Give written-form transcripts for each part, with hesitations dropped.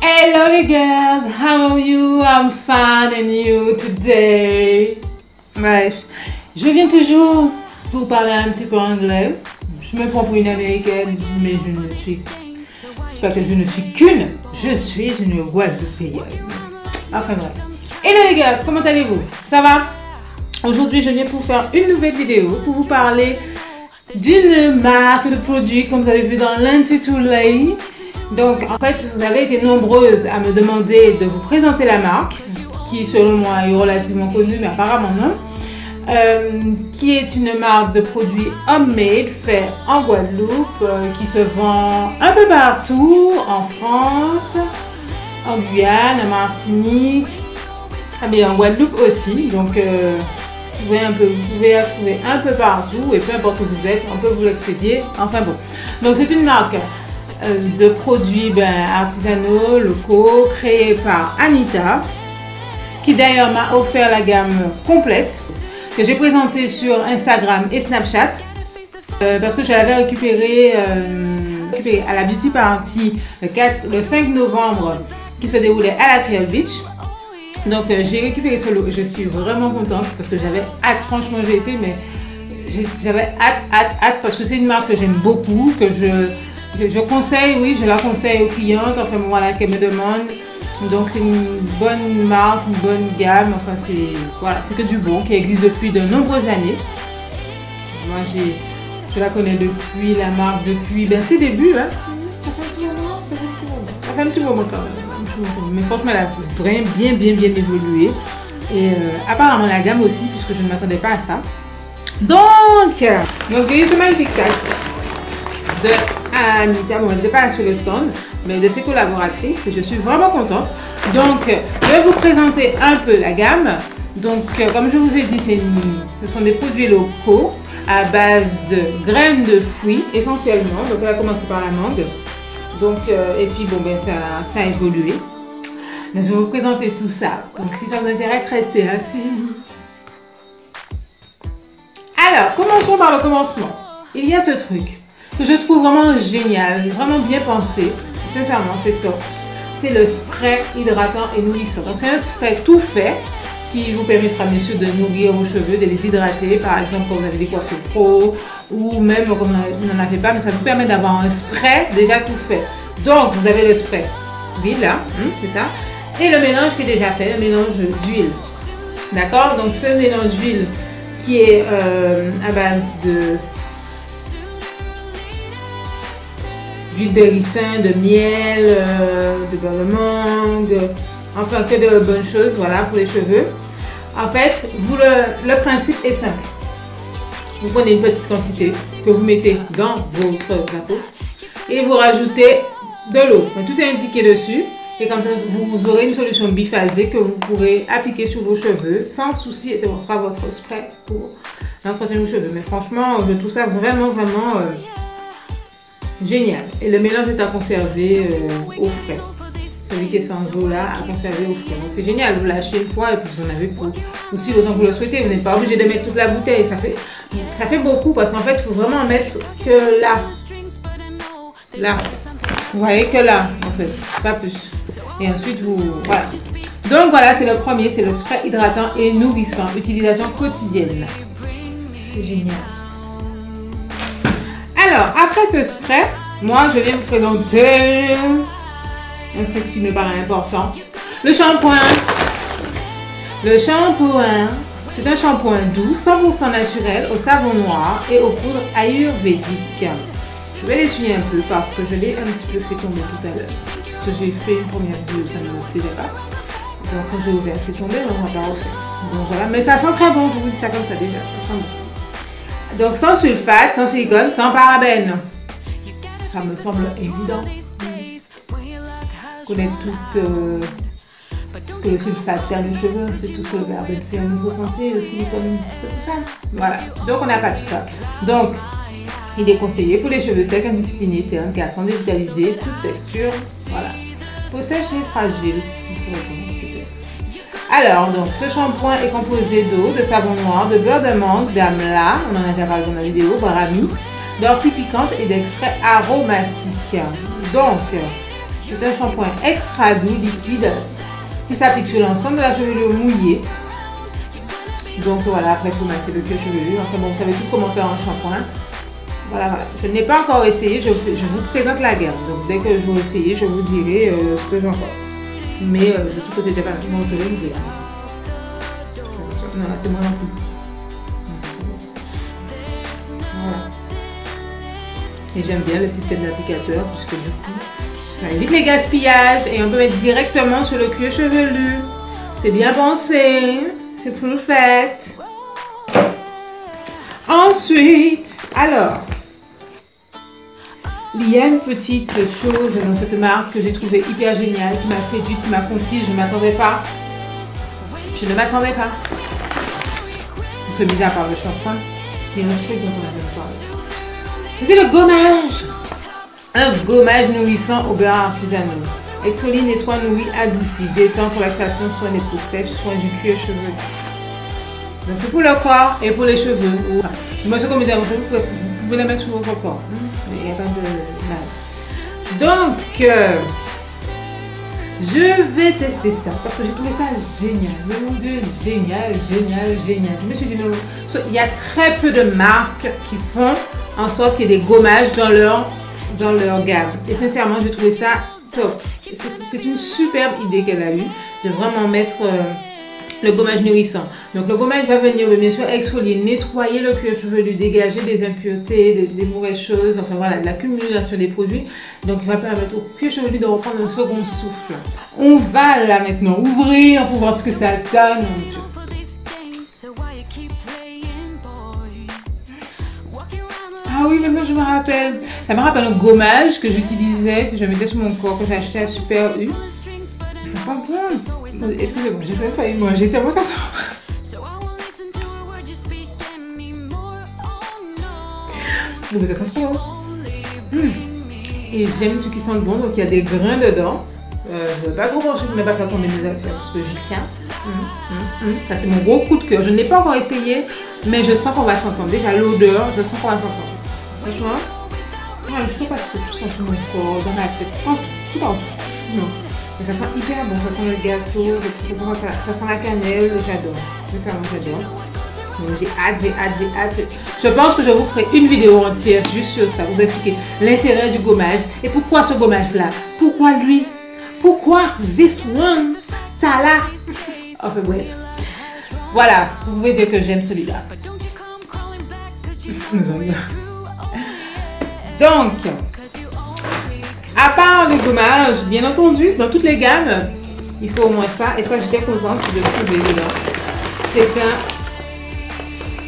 Hello les girls, how are you? I'm fine and you today? Bref, je viens toujours pour parler un petit peu anglais. Je me prends pour une américaine, mais c'est pas que je ne suis qu'une, je suis une Guadeloupéenne. Enfin bref. Hello les girls, comment allez-vous? Ça va? Aujourd'hui, je viens pour faire une nouvelle vidéo pour vous parler d'une marque de produits comme vous avez vu dans l'intitulé. Donc en fait, vous avez été nombreuses à me demander de vous présenter la marque qui selon moi est relativement connue mais apparemment non. Qui est une marque de produits homemade fait en Guadeloupe qui se vend un peu partout en France, en Guyane, en Martinique, mais en Guadeloupe aussi. Donc vous pouvez la trouver un peu partout et peu importe où vous êtes, on peut vous l'expédier. Enfin bon. Donc c'est une marque de produits artisanaux, locaux, créés par Anita, qui d'ailleurs m'a offert la gamme complète que j'ai présentée sur Instagram et Snapchat parce que je l'avais récupérée à la Beauty Party le 5 novembre qui se déroulait à la Creole Beach. Donc j'ai récupéré ce lot, je suis vraiment contente parce que j'avais hâte, franchement j'ai été, mais j'avais hâte parce que c'est une marque que j'aime beaucoup, que je conseille, oui, je la conseille aux clientes, enfin voilà, qu'elles me demandent. Donc c'est une bonne marque, une bonne gamme, enfin c'est que du bon, qui existe depuis de nombreuses années. Moi je la connais depuis la marque, depuis ses débuts, hein. Ça fait un petit moment quand même. Mais franchement, elle a bien évolué. Et apparemment la gamme aussi, puisque je ne m'attendais pas à ça. Donc il y a ce magnifique sac de Anita. Bon, elle n'était pas là sur le stand, mais de ses collaboratrices. Et je suis vraiment contente. Donc, je vais vous présenter un peu la gamme. Donc, comme je vous ai dit, ce sont des produits locaux à base de graines de fruits essentiellement. Donc, elle a commencé par la mangue. Donc, et puis bon, ça a évolué. Donc, je vais vous présenter tout ça. Donc, si ça vous intéresse, restez assis. Alors, commençons par le commencement. Il y a ce truc que je trouve vraiment génial, vraiment bien pensé. Sincèrement, c'est top. C'est le spray hydratant et nourrissant. Donc, c'est un spray tout fait qui vous permettra bien sûr de nourrir vos cheveux, de les hydrater. Par exemple, quand vous avez des coiffures pro ou même quand vous n'en avez pas, mais ça vous permet d'avoir un spray déjà tout fait. Donc, vous avez le spray vide là, c'est ça. Et le mélange qui est déjà fait, le mélange d'huile. D'accord? Donc, ce mélange d'huile qui est à base d'huile de ricin, de miel, de beurre de mangue, enfin que de bonnes choses, voilà, pour les cheveux. En fait, le principe est simple. Vous prenez une petite quantité que vous mettez dans votre plateau et vous rajoutez de l'eau. Tout est indiqué dessus et comme ça, vous aurez une solution biphasée que vous pourrez appliquer sur vos cheveux sans souci et ce sera votre spray pour l'entretien de vos cheveux. Mais franchement, je trouve ça vraiment génial. Et le mélange est à conserver au frais. Celui qui est sans eau là, à conserver au frais. Donc c'est génial, vous l'achetez une fois et puis vous en avez pour aussi longtemps que vous le souhaitez. Vous n'êtes pas obligé de mettre toute la bouteille. Ça fait beaucoup parce qu'en fait, il faut vraiment mettre que là. Là. Vous voyez que là, en fait, pas plus. Et ensuite, voilà. Donc voilà, c'est le premier, c'est le spray hydratant et nourrissant. Utilisation quotidienne. C'est génial. Alors, après ce spray, moi, je viens vous présenter un truc qui me paraît important. Le shampoing. Le shampoing, c'est un shampoing doux, 100% naturel, au savon noir et aux poudres ayurvédiques. Je vais l'essuyer un peu parce que je l'ai un petit peu fait tomber tout à l'heure. Parce que j'ai fait une première vidéo, ça ne me plaisait pas. Donc quand j'ai ouvert, c'est tombé, donc on va pas refaire. Donc voilà, mais ça sent très bon, je vous dis ça comme ça déjà. Ça sent bon. Donc sans sulfate, sans silicone, sans parabènes. Ça me semble évident. Connaître tout ce que le sulfate fait à nos cheveux, c'est tout ce que le parabène fait à notre santé, le silicone, c'est tout ça. Voilà, donc on n'a pas tout ça. Donc, il est conseillé pour les cheveux secs, indisciplinés, ternes, cassants, dévitalisés, toute texture, voilà. Peau sèche et fragile, alors, donc, ce shampoing est composé d'eau, de savon noir, de beurre de mangue, d'amla, on en a déjà parlé dans la vidéo, brami, d'ortie piquante et d'extrait aromatique. Donc, C'est un shampoing extra doux liquide qui s'applique sur l'ensemble de la chevelure mouillée. Donc voilà, après il faut masser le cuir chevelu. Enfin bon, vous savez tout comment faire un shampoing. Voilà, voilà. Je n'ai pas encore essayé, je vous présente la gamme. Donc dès que je vais essayer, je vous dirai ce que j'en pense. Mais je trouve que c'est déjà pas mal. Moi, je vais l'ouvrir. Non, là c'est moins rapide. Voilà. Et j'aime bien le système d'applicateur puisque du coup, ça évite les gaspillages et on peut mettre directement sur le cuir chevelu. C'est bien pensé, c'est perfect. Ensuite, alors, il y a une petite chose dans cette marque que j'ai trouvé hyper géniale, qui m'a séduite, qui m'a conquise, je ne m'attendais pas. Je ne m'attendais pas. Parce que mis à part le shampoing, il y a un truc dont on a même parlé. C'est le gommage. Un gommage nourrissant au beurre artisanal. Exfolie, nettoie, nourrit, adoucit, détend, relaxation, soin des peaux sèches, soin du cuir chevelu. Donc c'est pour le corps et pour les cheveux. Moi, c'est comme vous pouvez la mettre sur votre corps. Il n'y a pas de mal. Donc, je vais tester ça parce que j'ai trouvé ça génial. Mais mon Dieu, génial, génial, génial. Je me suis dit, non, il y a très peu de marques qui font en sorte qu'il y ait des gommages dans leur gamme. Et sincèrement, j'ai trouvé ça top. C'est une superbe idée qu'elle a eue de vraiment mettre le gommage nourrissant. Donc le gommage va venir bien sûr exfolier, nettoyer le cuir chevelu, dégager des impuretés, des mauvaises choses, enfin voilà, l'accumulation des produits. Donc il va permettre au cuir chevelu de reprendre un second souffle. On va là maintenant ouvrir pour voir ce que ça donne. Ah oui, maintenant je me rappelle. Ça me rappelle un gommage que j'utilisais, que je mettais sur mon corps, que j'ai acheté à Super U. Ça sent bon. Excusez-moi, j'ai même pas eu manger tellement ça sent. Mais ça sent bon. Et j'aime tout qui sent bon, donc il y a des grains dedans. Je ne vais pas trop pencher pour ne pas faire tomber mes affaires parce que j'y tiens. Ça c'est mon gros coup de cœur. Je ne l'ai pas encore essayé, mais je sens qu'on va s'entendre. Déjà l'odeur, je sens qu'on va s'entendre. Franchement, je ne sais pas si tout ça sur mon corps, dans la tête, tout partout. Non. Mais ça sent hyper bon, ça sent le gâteau, ça sent la cannelle, j'adore. Sincèrement, j'adore. J'ai hâte. Je pense que je vous ferai une vidéo entière juste sur ça, pour vous expliquer l'intérêt du gommage et pourquoi ce gommage-là, pourquoi lui, pourquoi this one, ça là. Enfin bref. Voilà, vous pouvez dire que j'aime celui-là. Donc, à part le gommage, bien entendu, dans toutes les gammes, il faut au moins ça. Et ça, j'étais contente de trouver dedans. C'est un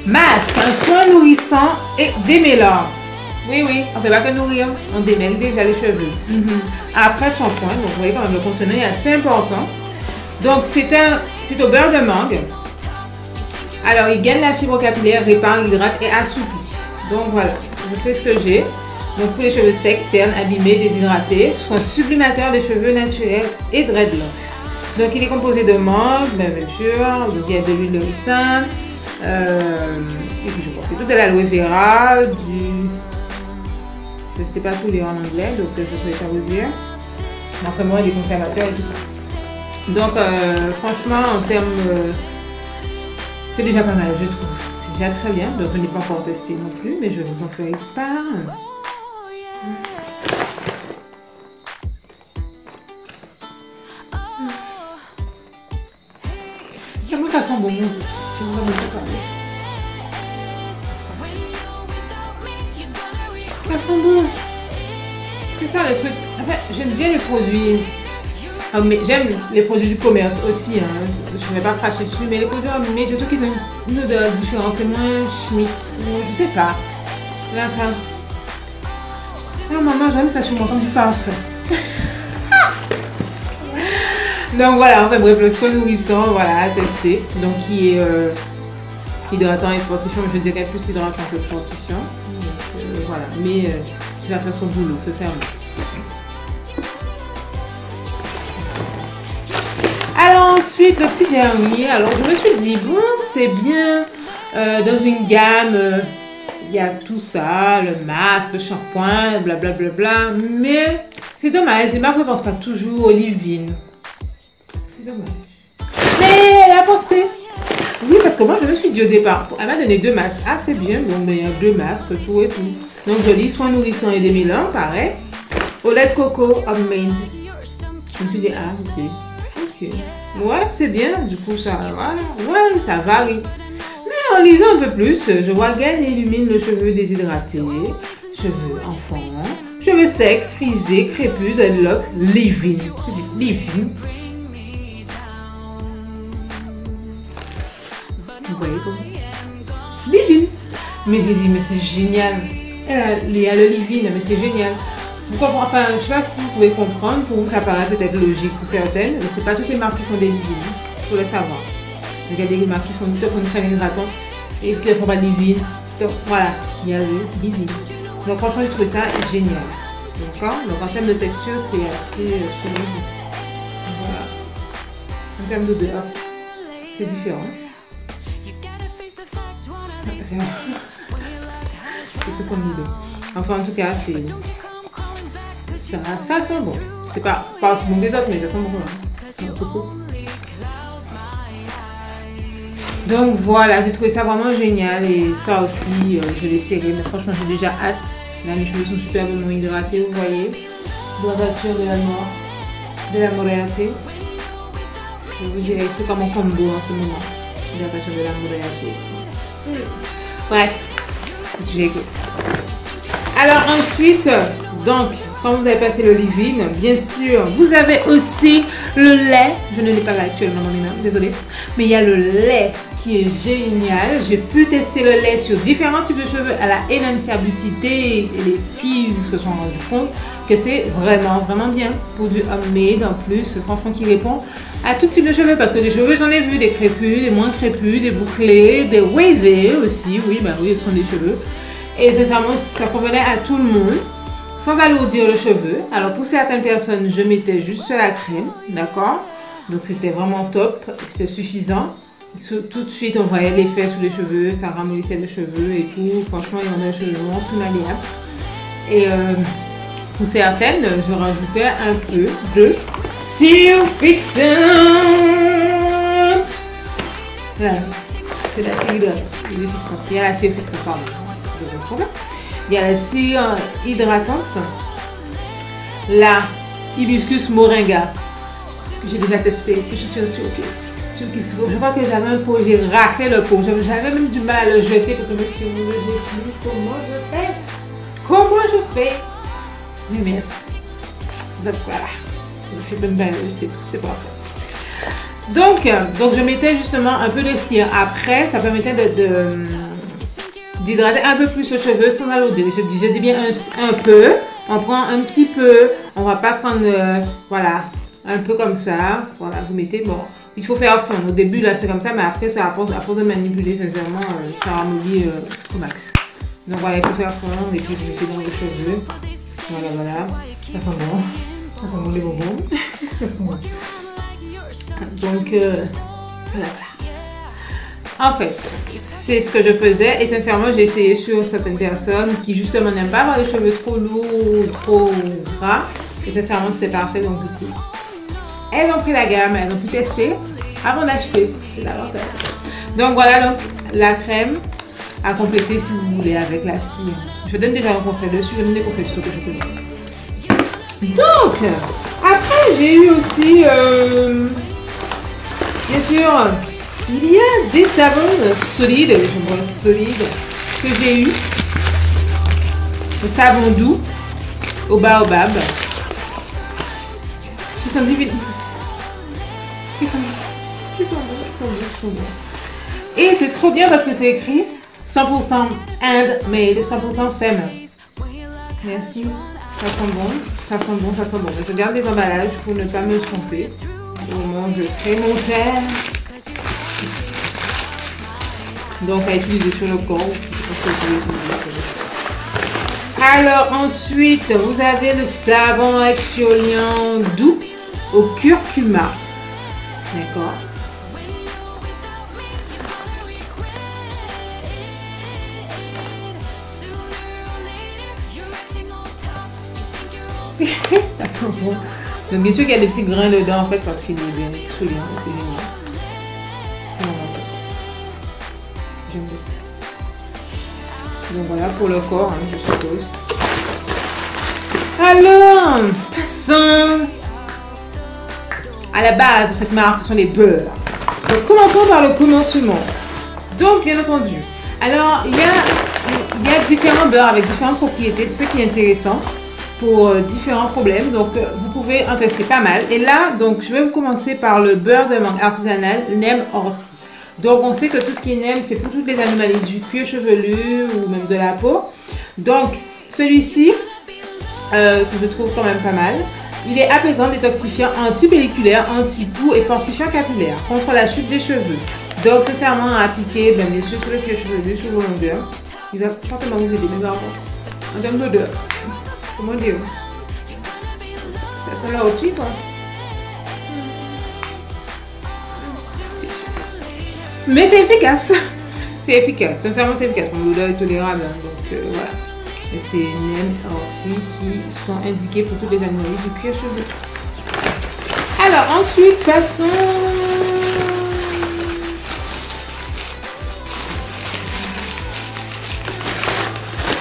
masque, un soin nourrissant et démêlant. Oui, on ne fait pas que nourrir, on démêle déjà les cheveux. Après shampoing, donc vous voyez quand même le contenant est assez important. Donc c'est au beurre de mangue. Alors il gagne la fibre capillaire, répare, hydrate et assouplit. Donc voilà, je sais ce que j'ai. Donc pour les cheveux secs, ternes, abîmés, déshydratés, soin sublimateur des cheveux naturels et dreadlocks. Donc il est composé de mangue, bien sûr, donc il y a de l'huile de ricin, et puis je crois que tout de l'aloe vera, je ne sais pas tous les en anglais, donc je ne saurais pas vous dire. Mais enfin moi, des conservateurs et tout ça. Donc franchement, en termes, c'est déjà pas mal, je trouve. C'est déjà très bien, donc je n'ai pas encore testé non plus, mais je vous en ferai part. Comment ça sent bon? Je vous en ai parlé. Ça sent bon. C'est ça le truc. En fait, j'aime bien les produits. Mais j'aime les produits du commerce aussi. Hein. Je ne vais pas cracher dessus, mais les produits mais je trouve qu'ils ont une odeur différente. C'est moins chimique. Je sais pas. Là, ça. Ah, maman, j'aime ça sur mon temps du parfum. Donc voilà, enfin bref, le soin nourrissant, voilà, à tester. Donc qui est hydratant et fortifiant, mais je dirais plus hydratant que fortifiant. Donc, voilà, mais qui va faire son boulot, sincèrement. Alors ensuite, le petit dernier, alors je me suis dit, bon, c'est bien, dans une gamme, il y a tout ça, le masque, le shampoing, blablabla, mais C'est dommage, les marques ne pensent pas toujours aux leave-in. C'est dommage. Mais elle a pensé. Oui, parce que moi, je me suis dit au départ, elle m'a donné 2 masques. Ah, c'est bien, donc il y a 2 masques, tout et tout. Donc, je lis soins nourrissants et démêlants, pareil. Au lait de coco, homemade. Je me suis dit, ah, ok. Ok. Ouais, c'est bien, du coup, ça, voilà. Ouais, ça varie. Mais en lisant un peu plus, je vois gagne et illumine le cheveu déshydraté, cheveux enfants, cheveux secs, frisés, crépus, dreadlocks, leave-in. Leave-in. Vous voyez comment? Leave-in. Mais j'ai dit, mais c'est génial. Il y a le leave-in, mais c'est génial. Vous comprenez, enfin, je ne sais pas si vous pouvez comprendre, pour vous ça paraît peut-être logique pour certaines, mais c'est pas toutes les marques qui font des leave-in. Il faut le savoir. Regardez les marques qui font une crème hydratante et puis elles font pas de leave-in. Donc voilà, il y a le leave-in. Donc franchement, j'ai trouvé ça génial. D'accord? Donc en termes de texture, c'est assez solide. Voilà. En termes d'odeur, c'est différent. C'est ce qu'on nous donne. Enfin, en tout cas, ça sent bon. C'est pas aussi bon que les autres, mais ça sent bon. C'est un peu cool. Donc voilà, j'ai trouvé ça vraiment génial et ça aussi, je l'ai serré, mais franchement j'ai déjà hâte. Là mes cheveux sont superbement hydratés, vous voyez. Hydratation de la mort, de la moréaté. Je vous dirais que c'est comme un combo en ce moment. Hydratation de la moréaté. Bref, le sujet écoute. Alors ensuite, donc, quand vous avez passé le leave-in, bien sûr, vous avez aussi le lait. Je ne l'ai pas là actuellement dans mes mains, désolée. Mais il y a le lait qui est génial. J'ai pu tester le lait sur différents types de cheveux à la Enancia Beauty Day et les filles se sont rendues compte que c'est vraiment, vraiment bien pour du homemade en plus, franchement, qui répond à tout type de cheveux parce que des cheveux, j'en ai vu, des crépus, des moins crépus, des bouclés, des wavés aussi. Oui, bah oui, ce sont des cheveux. Et sincèrement, ça convenait à tout le monde sans alourdir le cheveu. Alors pour certaines personnes, je mettais juste la crème, d'accord? Donc c'était vraiment top, c'était suffisant. Tout de suite, on voyait l'effet sur les cheveux, ça ramollissait les cheveux et tout. Franchement, il y en a un cheveu vraiment plus malléable. Et pour certaines, je rajoutais un peu de cire fixante. Voilà, c'est la cire hydratante. Il y a la cire fixante, pardon. Il y a la cire hydratante, la hibiscus moringa. J'ai déjà testé et je suis sûre que je crois que j'avais un pot, j'ai raclé le pot. J'avais même du mal à le jeter parce que je me suis dit, comment je fais? Comment je fais? Mais merci. Donc voilà. C'est même pas, c'est pas donc je mettais justement un peu de cire. Après, ça permettait d'hydrater un peu plus le cheveu sans alourdir. Je dis bien un peu. On prend un petit peu. On va pas prendre, voilà, un peu comme ça. Voilà, vous mettez, bon. Il faut faire fondre. Au début, là, c'est comme ça, mais après, ça, à force de manipuler, sincèrement, ça ramollit au max. Donc voilà, il faut faire fondre et puis vous mettez dans les cheveux. Voilà, voilà. Ça sent bon. Ça sent bon les bonbons. Ça sent bon. Donc, voilà. En fait, c'est ce que je faisais et sincèrement, j'ai essayé sur certaines personnes qui justement n'aiment pas avoir les cheveux trop lourds, trop gras. Et sincèrement, c'était parfait. Donc, du coup, elles ont pris la gamme, elles ont pu tester avant d'acheter. C'est l'avantage. Donc, voilà donc la crème à compléter si vous voulez avec la cire. Je donne déjà un conseil dessus, je donne des conseils sur ce que je connais. Donc, après, j'ai eu aussi, bien sûr, il y a des savons solides, que j'ai eu. Le savon doux au baobab. Ils sont divins. Ils sont bons. Et c'est trop bien parce que c'est écrit 100% handmade, 100% femme. Merci. Ça sent bon. Je garde les emballages pour ne pas me tromper. Au moment où je crée mon gel. Donc à utiliser sur le corps. Alors ensuite, vous avez le savon exfoliant doux au curcuma. D'accord. Ça sent shampoing. Donc bien sûr qu'il y a des petits grains dedans en fait parce qu'il est bien exfoliant, c'est génial. C'est vraiment top. J'aime beaucoup. Donc voilà pour le corps, hein, je suppose. Alors, passons à la base de cette marque, ce sont les beurres. Donc commençons par le commencement. Donc bien entendu, alors il y a différents beurres avec différentes propriétés, c'est ce qui est intéressant pour différents problèmes. Donc vous pouvez en tester pas mal. Et là, donc je vais vous commencer par le beurre de mangue artisanal NEM ortie. Donc on sait que tout ce qui est NEM, c'est pour toutes les anomalies du cuir chevelu ou même de la peau. Donc celui-ci, que je trouve quand même pas mal. Il est apaisant, détoxifiant, antipelliculaire, anti-poux et fortifiant capillaire contre la chute des cheveux. Donc, sincèrement, à appliquer, bien sûr, sur le cuir chevelu, sur vos longueurs. Il va forcément vous aider, mais en termes d'odeur. Comment dire? Ça sent la ortie, quoi. Mais c'est efficace. C'est efficace. Sincèrement, c'est efficace. L'odeur est tolérable. Hein, donc, voilà. Et c'est NEM ortie qui sont indiqués pour toutes les anomalies du cuir chevelu. Alors, ensuite, passons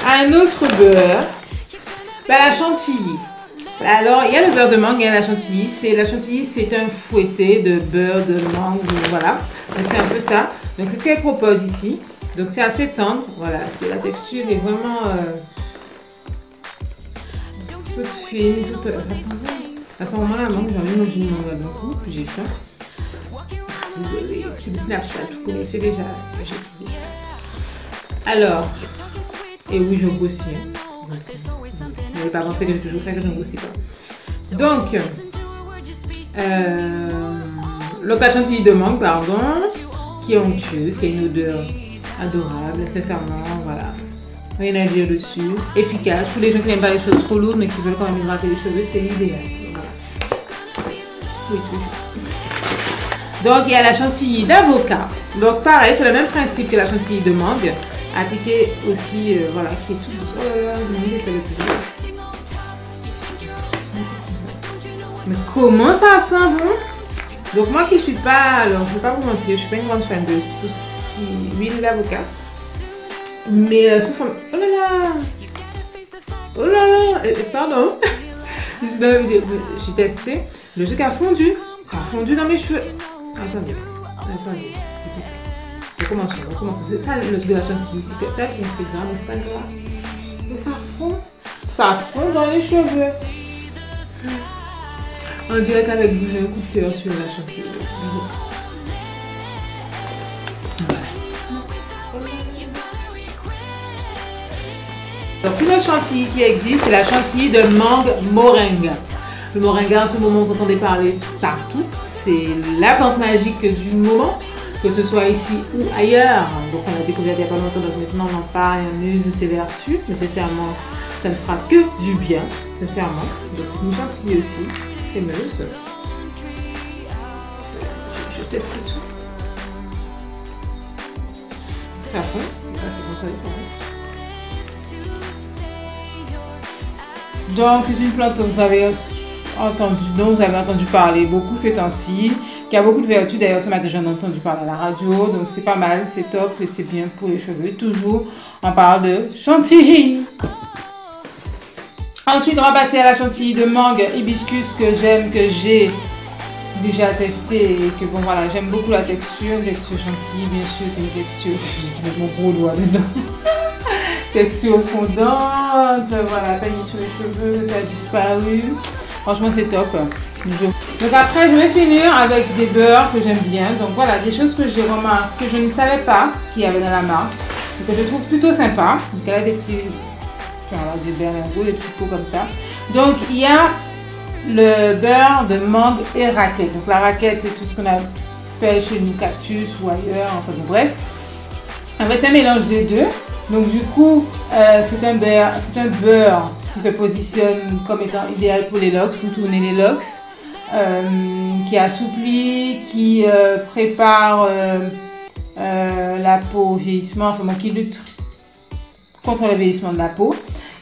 à un autre beurre, la chantilly. Alors, il y a le beurre de mangue et la chantilly. La chantilly, c'est un fouetté de beurre de mangue. Voilà, donc c'est un peu ça. Donc, c'est ce qu'elle propose ici. Donc, c'est assez tendre. Voilà, la texture est vraiment toute fine. Ça sent vraiment la mangue. J'ai envie de manger une mangue d'un coup, puis j'ai faim. Désolée, petit Snapchat, vous connaissez déjà. Alors, et oui, je grossis. Vous n'avez pas pensé que j'ai toujours fait que je ne grossis pas. Donc, la chantilly de mangue, pardon, qui est onctueuse, qui a une odeur adorable, sincèrement, voilà. Rien à dire dessus. Efficace. Pour les gens qui n'aiment pas les choses trop lourdes, mais qui veulent quand même hydrater les cheveux, c'est l'idéal. Voilà. Oui, oui. Donc, il y a la chantilly d'avocat. Donc, pareil, c'est le même principe que la chantilly de mangue. Appliquer aussi, voilà, qui est tout douce. Oh là là, mais comment ça sent bon? Donc, moi qui suis pas, alors je ne vais pas vous mentir, je suis pas une grande fan de tout ce qui est huile d'avocat. Mais sous forme. Oh là là! Oh là là! Pardon! J'ai testé. Le truc a fondu. Ça a fondu dans mes cheveux. Attendez. Recommençons. C'est ça le truc de la chantilly. C'est que peut-être c'est grave, mais c'est pas grave. Mais ça fond. Ça fond dans les cheveux. On dirait qu'avec vous, j'ai un coup de cœur sur la chantilly. Donc, une autre chantilly qui existe, c'est la chantilly de mangue moringa. Le moringa, en ce moment, vous entendez parler partout. C'est la plante magique du moment, que ce soit ici ou ailleurs. Donc, on a découvert il n'y a pas longtemps, donc maintenant on en parle et on use de ses vertus. Nécessairement, ça ne fera que du bien, sincèrement. Donc, c'est une chantilly aussi, crémeuse. Je teste tout. Ça fond, ça c'est bon, ça dépend. Donc, c'est une plante que vous avez dont vous avez entendu parler beaucoup ces temps-ci, qui a beaucoup de vertus. D'ailleurs, ce matin, j'en ai entendu parler à la radio. Donc, c'est pas mal, c'est top et c'est bien pour les cheveux. Toujours, on parle de chantilly. Ensuite, on va passer à la chantilly de mangue hibiscus que j'aime, que j'ai déjà testé et que bon, voilà, j'aime beaucoup la texture. Texture chantilly, bien sûr, c'est une texture. Je vais mettre mon gros doigt dedans. Texture fondante, voilà, peigne sur les cheveux, ça a disparu. Franchement, c'est top. Donc après, je vais finir avec des beurres que j'aime bien. Donc voilà, des choses que j'ai remarqué, que je ne savais pas qu'il y avait dans la marque, et que je trouve plutôt sympa. Donc elle a des petits, voilà, des berlingots, des petits pots comme ça. Donc il y a le beurre de mangue et raquette. Donc la raquette, c'est tout ce qu'on appelle chez nous cactus ou ailleurs, enfin bon, bref. En fait, c'est un mélange des deux. Donc du coup, c'est un beurre qui se positionne comme étant idéal pour les locks, pour tourner les locks, qui assouplit, qui prépare la peau au vieillissement, enfin bon, qui lutte contre le vieillissement de la peau.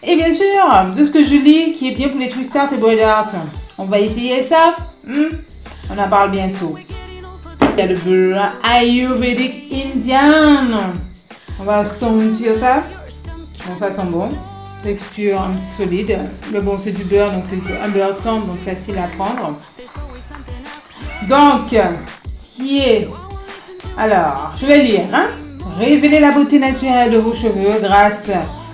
Et bien sûr, de ce que je lis, qui est bien pour les twist art et body art. On va essayer ça. On en parle bientôt. Il y a le beurre ayurvédique indien. On va sentir ça. Bon, ça sent bon. Texture un petit solide. Mais bon, c'est du beurre, donc c'est un beurre tendre, donc facile à prendre. Donc, qui est... Alors, je vais lire. Révélez la beauté naturelle de vos cheveux grâce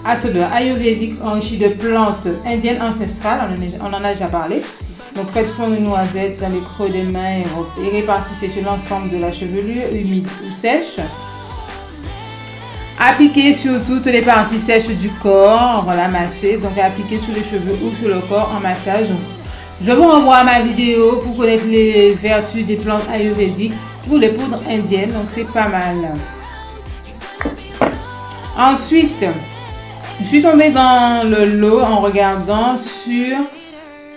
à ce beurre ayurvédique enrichi de plantes indiennes ancestrales. On en a déjà parlé. Donc, faites fondre une noisette dans les creux des mains et répartissez sur l'ensemble de la chevelure, humide ou sèche. Appliquez sur toutes les parties sèches du corps. Voilà, masser. Donc, appliquez sur les cheveux ou sur le corps en massage. Donc, je vous renvoie à ma vidéo pour connaître les vertus des plantes ayurvédiques pour les poudres indiennes. Donc, c'est pas mal. Ensuite, je suis tombée dans le lot en regardant sur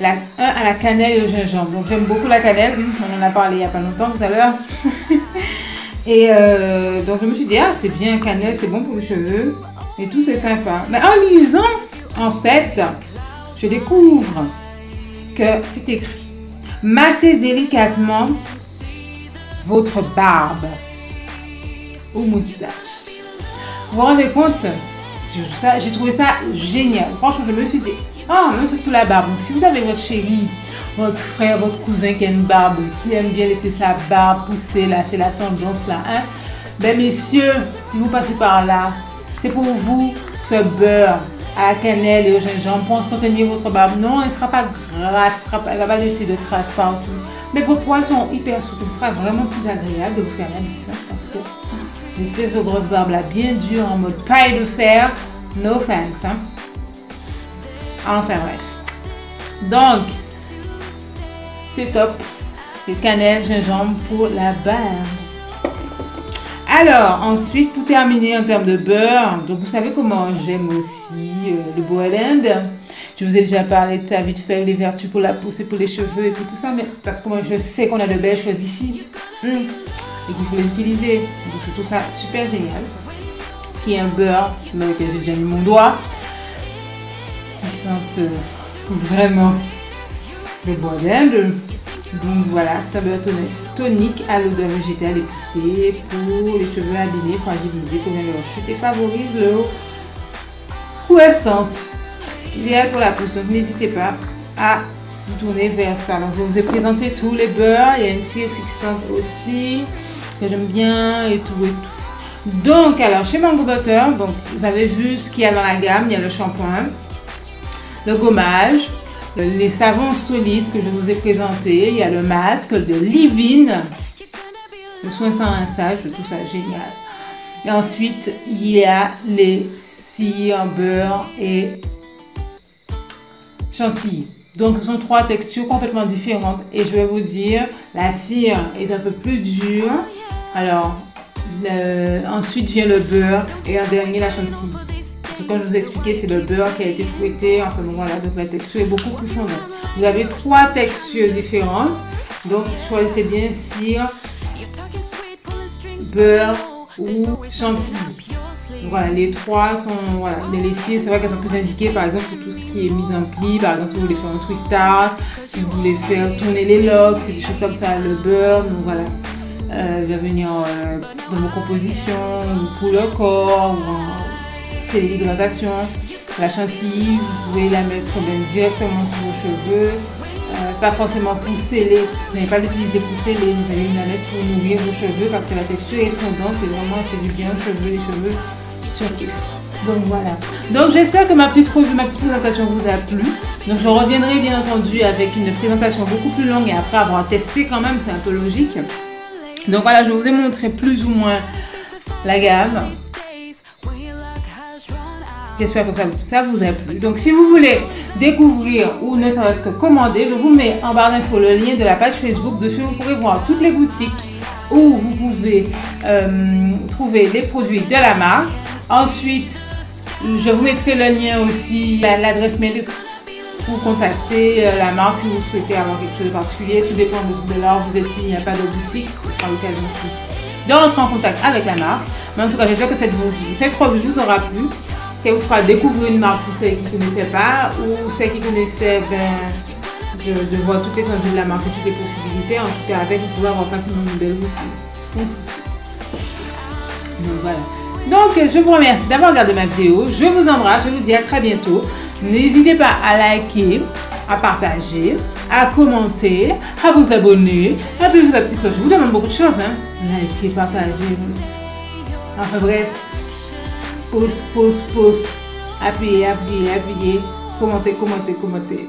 à la cannelle et au gingembre. Donc, j'aime beaucoup la cannelle. On en a parlé il n'y a pas longtemps tout à l'heure. Et donc, je me suis dit, ah, c'est bien, cannelle, c'est bon pour les cheveux. Et tout, c'est sympa. Mais en lisant, en fait, je découvre que c'est écrit. Massez délicatement votre barbe ou moustache. Vous vous rendez compte? J'ai trouvé ça génial. Franchement, je me suis dit, oh, même pour la barbe. Donc, si vous avez votre chéri, votre frère, votre cousin qui a une barbe, qui aime bien laisser sa barbe pousser, là, c'est la tendance là, hein? Ben, messieurs, si vous passez par là, c'est pour vous ce beurre à la cannelle et au gingembre pour entretenir votre barbe. Non, elle ne sera pas grasse, elle ne va pas laisser de traces partout. Mais vos poils sont hyper souples. Ce sera vraiment plus agréable de vous faire la mise, parce que l'espèce de grosse barbe là, bien dure, en mode paille de fer, no thanks. Hein? Enfin bref. Donc, c'est top. Les cannelle, gingembre pour la barbe. Alors, ensuite, pour terminer en termes de beurre, donc vous savez comment j'aime aussi le Boiland. Je vous ai déjà parlé de ça vite fait, les vertus pour la peau, c'est pour les cheveux et puis tout ça, mais parce que moi je sais qu'on a de belles choses ici et qu'il faut les utiliser. Donc je trouve ça super génial. Qui est un beurre dans lequel j'ai déjà mis mon doigt, qui sent vraiment le Boiland. Donc voilà, c'est un beurre tonique à l'odeur végétale épicée pour les cheveux abîmés, fragilisés, prévient leur chute et favorise leur croissance. Idéal pour la peau, donc n'hésitez pas à vous tourner vers ça. Donc je vous ai présenté tous les beurres, il y a une cire fixante aussi que j'aime bien et tout et tout. Donc alors chez Mango Butter, donc vous avez vu ce qu'il y a dans la gamme, il y a le shampoing, le gommage, les savons solides que je vous ai présentés, il y a le masque de Livin, le soin sans rinçage, je trouve ça génial. Et ensuite il y a les cires, beurre et chantilly. Donc ce sont trois textures complètement différentes et je vais vous dire, la cire est un peu plus dure. Alors ensuite vient le beurre et en dernier la chantilly. Parce que comme je vous ai expliqué, c'est le beurre qui a été fouetté. Enfin bon, voilà, donc la texture est beaucoup plus fondante. Vous avez trois textures différentes. Donc choisissez bien cire, beurre ou chantilly. Donc, voilà, les trois sont, voilà, les cires, c'est vrai qu'elles sont plus indiquées par exemple pour tout ce qui est mise en pli, par exemple si vous voulez faire un twist art, si vous voulez faire tourner les locks, c'est des choses comme ça, le beurre, donc voilà, il va venir dans vos compositions, pour le corps, c'est l'hydratation, la chantilly, vous pouvez la mettre directement sur vos cheveux, pas forcément pour sceller, vous n'allez pas l'utiliser pour sceller, vous allez la mettre pour nourrir vos cheveux parce que la texture est fondante et vraiment elle fait du bien aux cheveux, les cheveux surkiff. Donc voilà. Donc j'espère que ma petite revue, ma petite présentation vous a plu. Donc je reviendrai bien entendu avec une présentation beaucoup plus longue et après avoir testé quand même, c'est un peu logique. Donc voilà, je vous ai montré plus ou moins la gamme. J'espère que ça vous a plu. Donc si vous voulez découvrir ou ne serait-ce que commander, je vous mets en barre d'infos le lien de la page Facebook. Dessus, vous pourrez voir toutes les boutiques où vous pouvez trouver les produits de la marque. Ensuite, je vous mettrai le lien aussi, l'adresse mail pour contacter la marque si vous souhaitez avoir quelque chose de particulier. Tout dépend de là où vous êtes, il n'y a pas de boutique. Ce sera l'occasion aussi de rentrer en contact avec la marque. Mais en tout cas, j'espère que cette revue vous aura plu. quelquefois découvrir une marque pour ceux qui ne connaissaient pas ou ceux qui connaissaient, de voir toute l'étendue de la marque et toutes les possibilités. En tout cas, avec, vous pouvez avoir facilement une belle outil, sans souci. Donc voilà. Donc, je vous remercie d'avoir regardé ma vidéo. Je vous embrasse, je vous dis à très bientôt. N'hésitez pas à liker, à partager, à commenter, à vous abonner, à appuyer sur la petite cloche. Je vous demande beaucoup de choses, hein. Likez, partagez. Enfin bref, pouce. Appuyez. Commentez.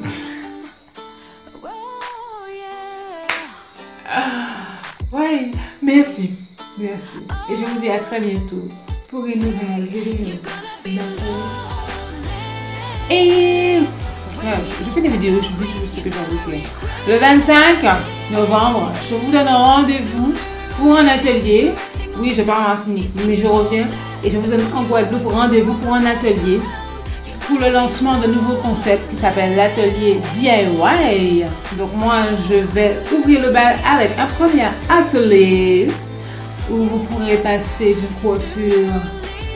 Ouais, merci. Et je vous dis à très bientôt pour une nouvelle vidéo. Et je fais des vidéos, j'oublie toujours ce que j'avais fait. Le 25 novembre, je vous donne rendez-vous pour un atelier. Oui, je pars en Martinique, mais je reviens et je vous donne en Guadeloupe rendez-vous pour un atelier pour le lancement d'un nouveau concept qui s'appelle l'atelier DIY. Donc moi, je vais ouvrir le bal avec un premier atelier où vous pourrez passer d'une coiffure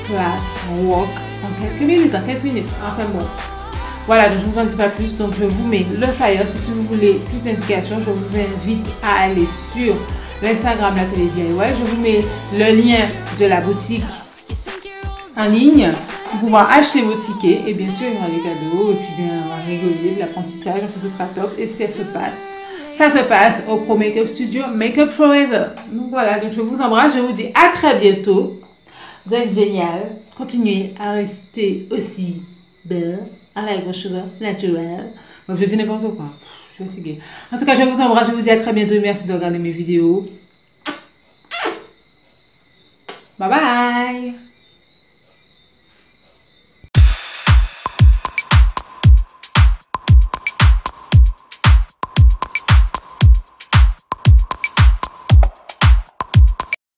classe walk en quelques minutes. Enfin bon. Voilà, donc je ne vous en dis pas plus. Donc je vous mets le flyer. Si vous voulez plus d'indications, je vous invite à aller sur l'Instagram l'atelier DIY. Je vous mets le lien de la boutique en ligne pour pouvoir acheter vos tickets. Et bien sûr, il y aura des cadeaux. Et puis bien, on va rigoler, de l'apprentissage. Donc ce sera top. Et ça se passe au Pro Makeup Studio Makeup Forever. Donc voilà, donc je vous embrasse. Je vous dis à très bientôt. Vous êtes génial. Continuez à rester aussi belle avec vos cheveux naturels. Bon, je dis n'importe quoi. Je suis fatiguée. En tout cas, je vous embrasse. Je vous dis à très bientôt. Merci de regarder mes vidéos. Bye bye.